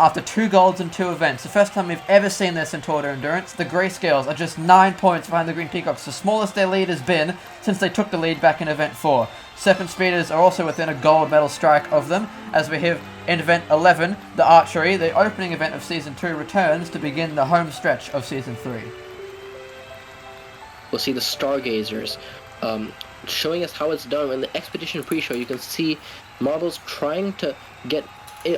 after 2 golds in 2 events. The first time we've ever seen this in Tour de Endurance. The Greyscales are just 9 points behind the Green Peacocks, the smallest their lead has been since they took the lead back in Event 4. Serpent Speeders are also within a gold medal strike of them, as we have in Event 11, the Archery, the opening event of Season 2, returns to begin the home stretch of Season 3. We'll see the Stargazers showing us how it's done. In the Expedition pre-show, you can see marbles trying to get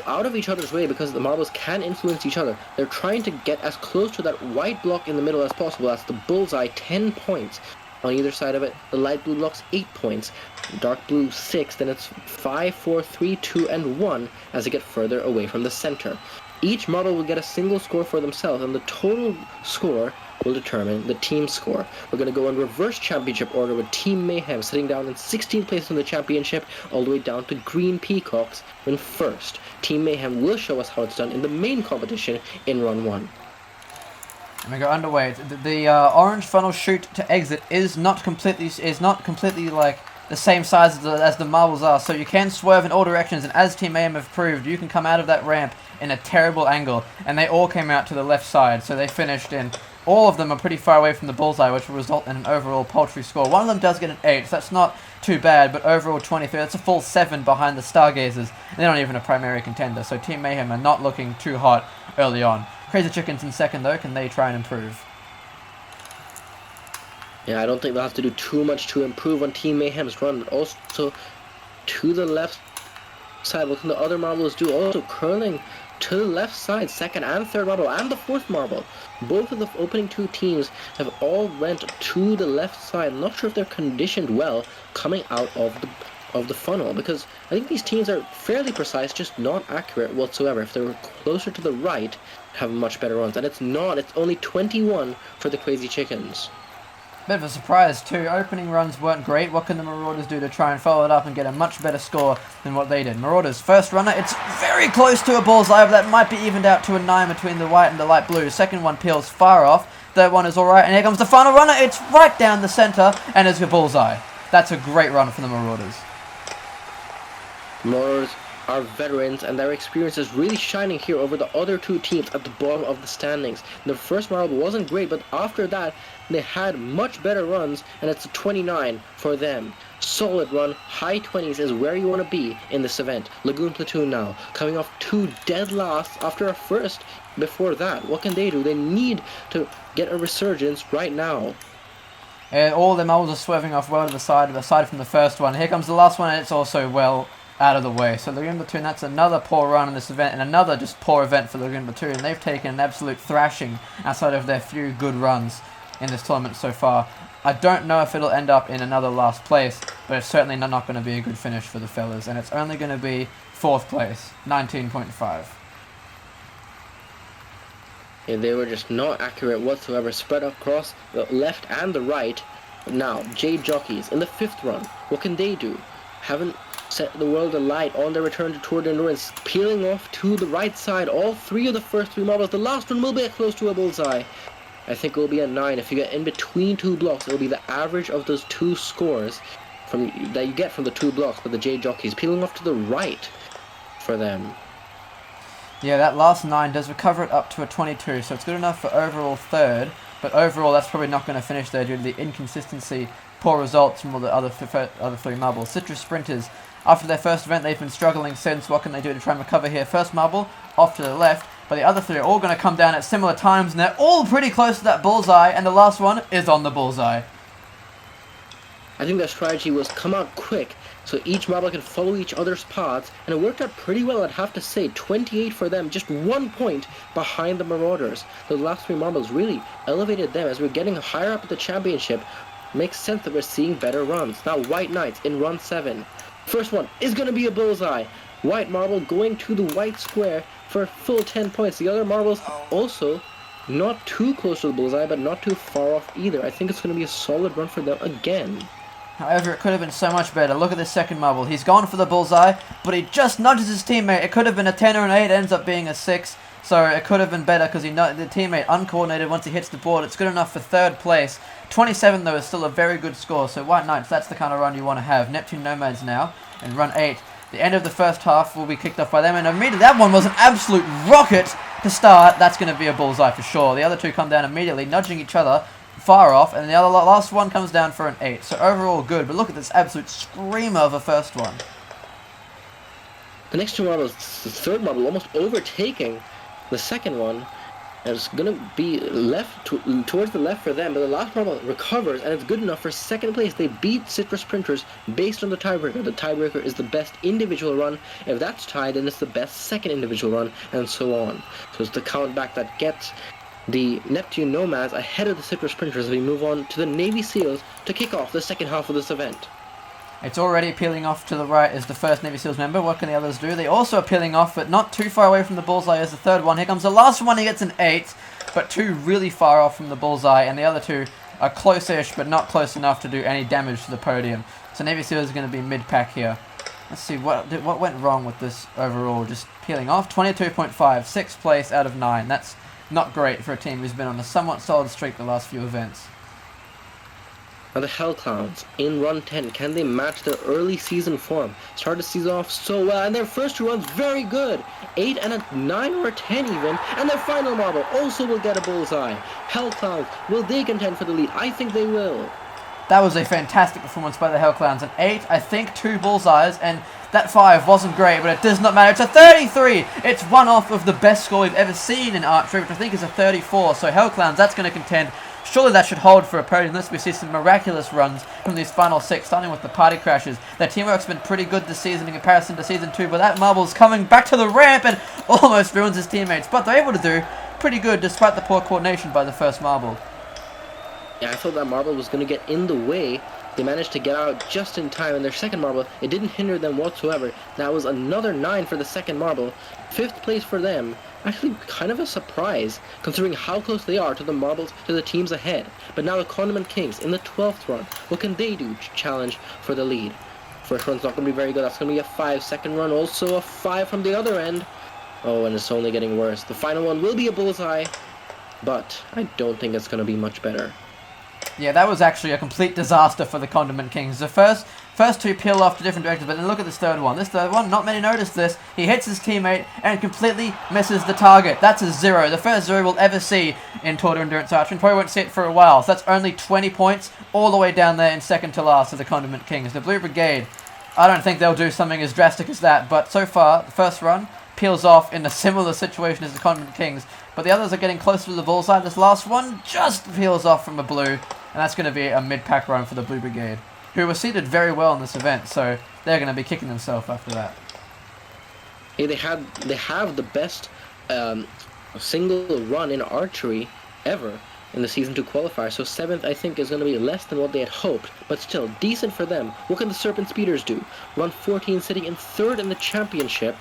out of each other's way because the marbles can influence each other. They're trying to get as close to that white block in the middle as possible. That's the bullseye, 10 points. On either side of it, the light blue block's 8 points, dark blue 6, then it's 5, 4, 3, 2, and 1 as they get further away from the center. Each marble will get a single score for themselves, and the total score will determine the team score. We're going to go in reverse championship order with Team Mayhem sitting down in 16th place in the championship, all the way down to Green Peacocks in first. Team Mayhem will show us how it's done in the main competition in Run 1. And we go underway. The orange funnel chute to exit is not completely like the same size as the marbles are, so you can swerve in all directions, and as Team Mayhem have proved, you can come out of that ramp in a terrible angle, and they all came out to the left side, so they finished in. All of them are pretty far away from the bullseye, which will result in an overall paltry score. One of them does get an 8, so that's not too bad, but overall 23, that's a full 7 behind the Stargazers. They're not even a primary contender, so Team Mayhem are not looking too hot early on. Crazy Chickens in second, though. Can they try and improve? Yeah, I don't think they'll have to do too much to improve on Team Mayhem's run, but also to the left side, what can the other marbles do? Also curling to the left side, second and third marble, and the fourth marble. Both of the opening 2 teams have all went to the left side. I'm not sure if they're conditioned well coming out of the funnel, because I think these teams are fairly precise, just not accurate whatsoever. If they were closer to the right, have much better runs, and it's not. It's only 21 for the Crazy Chickens. Bit of a surprise too. Opening runs weren't great. What can the Marauders do to try and follow it up and get a much better score than what they did? Marauders first runner, it's very close to a bullseye, but that might be evened out to a 9 between the white and the light blue. Second one peels far off. Third one is alright, and here comes the final runner. It's right down the center, and it's a bullseye. That's a great run for the Marauders. Marauders are veterans, and their experience is really shining here over the other 2 teams at the bottom of the standings. The first marble wasn't great, but after that they had much better runs, and it's a 29 for them. Solid run, high 20s is where you want to be in this event. Lagoon Platoon now, coming off 2 dead last after a first before that. What can they do? They need to get a resurgence right now. All the marbles are swerving off well to the side, aside from the first one. Here comes the last one, and it's also well out of the way. So Lagoon Platoon, that's another poor run in this event, and another just poor event for Lagoon Platoon. They've taken an absolute thrashing outside of their few good runs in this tournament so far. I don't know if it'll end up in another last place, but it's certainly not going to be a good finish for the fellas, and it's only going to be 4th place, 19.5. Yeah, they were just not accurate whatsoever, spread across the left and the right. Now, Jade Jockeys in the 5th run, what can they do? Haven't set the world alight on their return to Tour de Endurance, peeling off to the right side, all 3 of the first 3 marbles. The last one will be close to a bullseye. I think it will be a 9. If you get in between 2 blocks, it will be the average of those 2 scores that you get from the 2 blocks, but the Jade Jockeys peeling off to the right for them. Yeah, that last 9 does recover it up to a 22, so it's good enough for overall 3rd, but overall that's probably not going to finish there due to the inconsistency, poor results from all the other 3 marbles. Citrus Sprinters, after their first event, they've been struggling since. What can they do to try and recover here? First marble, off to the left, but the other 3 are all going to come down at similar times, and they're all pretty close to that bullseye, and the last one is on the bullseye. I think their strategy was come out quick, so each marble can follow each other's paths, and it worked out pretty well, I'd have to say. 28 for them, just 1 point behind the Marauders. Those last 3 marbles really elevated them as we're getting higher up at the championship. Makes sense that we're seeing better runs. Now White Knights in run 7. First one is going to be a bullseye. White marble going to the white square for full 10 points. The other marbles also not too close to the bullseye, but not too far off either. I think it's going to be a solid run for them again. However, it could have been so much better. Look at this second marble. He's gone for the bullseye, but he just nudges his teammate. It could have been a 10 or an 8. It ends up being a 6. So it could have been better because the teammate uncoordinated once he hits the board. It's good enough for 3rd place. 27 though is still a very good score. So White Knights, that's the kind of run you want to have. Neptune Nomads now in run 8. The end of the first half will be kicked off by them, and immediately that one was an absolute rocket to start. That's going to be a bullseye for sure. The other two come down immediately, nudging each other far off, and the last one comes down for an 8. So overall good, but look at this absolute screamer of a first one. The next two marbles, the third marble almost overtaking the second one. And it's going to be left towards the left for them, but the last marble recovers, and it's good enough for second place. They beat Citrus Printers based on the tiebreaker. The tiebreaker is the best individual run. If that's tied, then it's the best second individual run, and so on. So it's the count back that gets the Neptune Nomads ahead of the Citrus Printers as we move on to the Navy SEALs to kick off the second half of this event. It's already peeling off to the right as the first Navy SEALs member. What can the others do? They also are peeling off, but not too far away from the bullseye as the third one. Here comes the last one. He gets an 8, but 2 really far off from the bullseye, and the other 2 are close-ish, but not close enough to do any damage to the podium. So Navy SEALs is going to be mid-pack here. Let's see, what went wrong with this overall? Just peeling off. 22.5, 6th place out of 9. That's not great for a team who's been on a somewhat solid streak the last few events. Now the Hell Clowns in run 10, can they match their early season form? Started the season off so well, and their first 2 runs very good. 8 and a 9 or a 10 even, and their final marble also will get a bullseye. Hell Clowns, will they contend for the lead? I think they will. That was a fantastic performance by the Hell Clowns. An 8, I think 2 bullseyes, and that 5 wasn't great, but it does not matter. It's a 33! It's one off of the best score we've ever seen in Archery, which I think is a 34. So Hell Clowns, that's going to contend. Surely that should hold for a podium unless we see some miraculous runs from these final 6, starting with the Party Crashers. Their teamwork's been pretty good this season in comparison to Season 2, but that marble's coming back to the ramp and almost ruins his teammates. But they're able to do pretty good despite the poor coordination by the first marble. Yeah, I thought that marble was going to get in the way. They managed to get out just in time, and their second marble, it didn't hinder them whatsoever. That was another 9 for the second marble. 5th place for them. Actually, kind of a surprise, considering how close they are to the marbles, to the teams ahead. But now the Condiment Kings in the 12th run. What can they do to challenge for the lead? First run's not going to be very good. That's going to be a 5. Second run, also a 5 from the other end. Oh, and it's only getting worse. The final one will be a bullseye, but I don't think it's going to be much better. Yeah, that was actually a complete disaster for the Condiment Kings. The first 2 peel off to different directions, but then look at this third one. This third one, not many noticed this. He hits his teammate and completely misses the target. That's a 0. The first 0 we'll ever see in Tour de Endurance Archery, and probably won't see it for a while. So that's only 20 points, all the way down there in second to last of the Condiment Kings. The Blue Brigade, I don't think they'll do something as drastic as that, but so far, the first run peels off in a similar situation as the Condiment Kings, but the others are getting closer to the bullseye. This last one just peels off from a blue, and that's going to be a mid-pack run for the Blue Brigade, who were seated very well in this event, so they're going to be kicking themselves after that. Yeah, they have the best single run in archery ever in the Season 2 qualifier, so 7th I think is going to be less than what they had hoped, but still, decent for them. What can the Serpent Speeders do? Run 14 sitting in 3rd in the championship.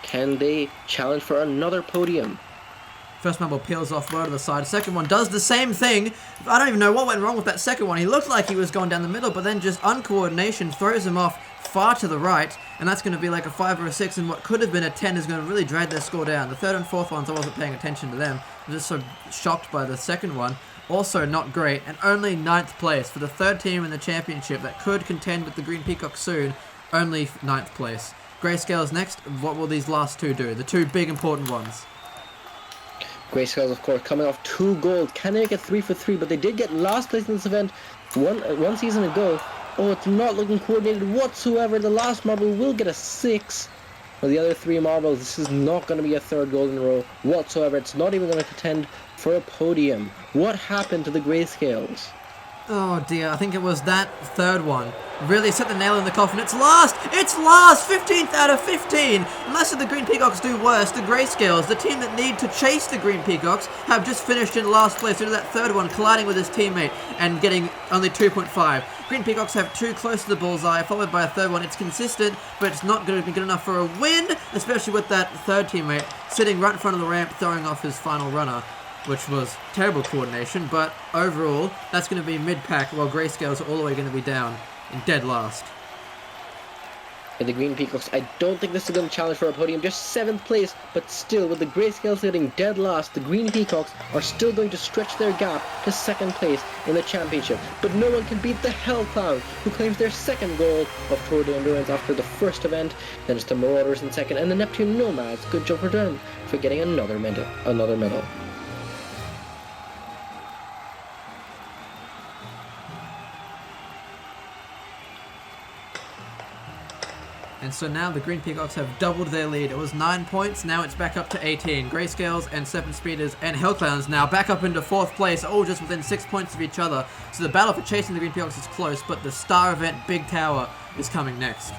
Can they challenge for another podium? First marble peels off low to the side. Second one does the same thing. I don't even know what went wrong with that second one. He looked like he was going down the middle, but then just uncoordination throws him off far to the right, and that's going to be like a 5 or a 6, and what could have been a 10 is going to really drag their score down. The third and fourth ones, I wasn't paying attention to them. I was just so shocked by the second one. Also not great, and only 9th place for the third team in the championship that could contend with the Green Peacock soon. Only 9th place. Grayscale's next. What will these last 2 do? The 2 big important ones. Grayscales, of course, coming off 2 gold. Can they get 3 for 3? But they did get last place in this event one season ago. Oh, it's not looking coordinated whatsoever. The last marble will get a 6. For the other 3 marbles, this is not going to be a 3rd gold in a row whatsoever. It's not even going to contend for a podium. What happened to the Grayscales? Oh dear, I think it was that third one. Really set the nail in the coffin. It's last! It's last! 15th out of 15! Unless the Green Peacocks do worse, the Grayscales, the team that need to chase the Green Peacocks, have just finished in last place due to that third one colliding with his teammate and getting only 2.5. Green Peacocks have 2 close to the bullseye, followed by a third one. It's consistent, but it's not going to be good enough for a win, especially with that third teammate sitting right in front of the ramp, throwing off his final runner, which was terrible coordination, but overall, that's going to be mid-pack, while Grayscales are all the way going to be down in dead last. with the Green Peacocks. I don't think this is going to challenge for a podium, just 7th place, but still, with the Grayscales getting dead last, the Green Peacocks are still going to stretch their gap to 2nd place in the championship. But no one can beat the Hell Clown, who claims their 2nd gold of Tour de Endurance after the first event. Then it's the Marauders in 2nd, and the Neptune Nomads. Good job for them for getting another medal. And so now the Green Peacocks have doubled their lead. It was 9 points, now it's back up to 18. Grayscales and Serpent Speeders and Hellclowns now back up into 4th place, all just within 6 points of each other. So the battle for chasing the Green Peacocks is close, but the star event, Big Tower, is coming next.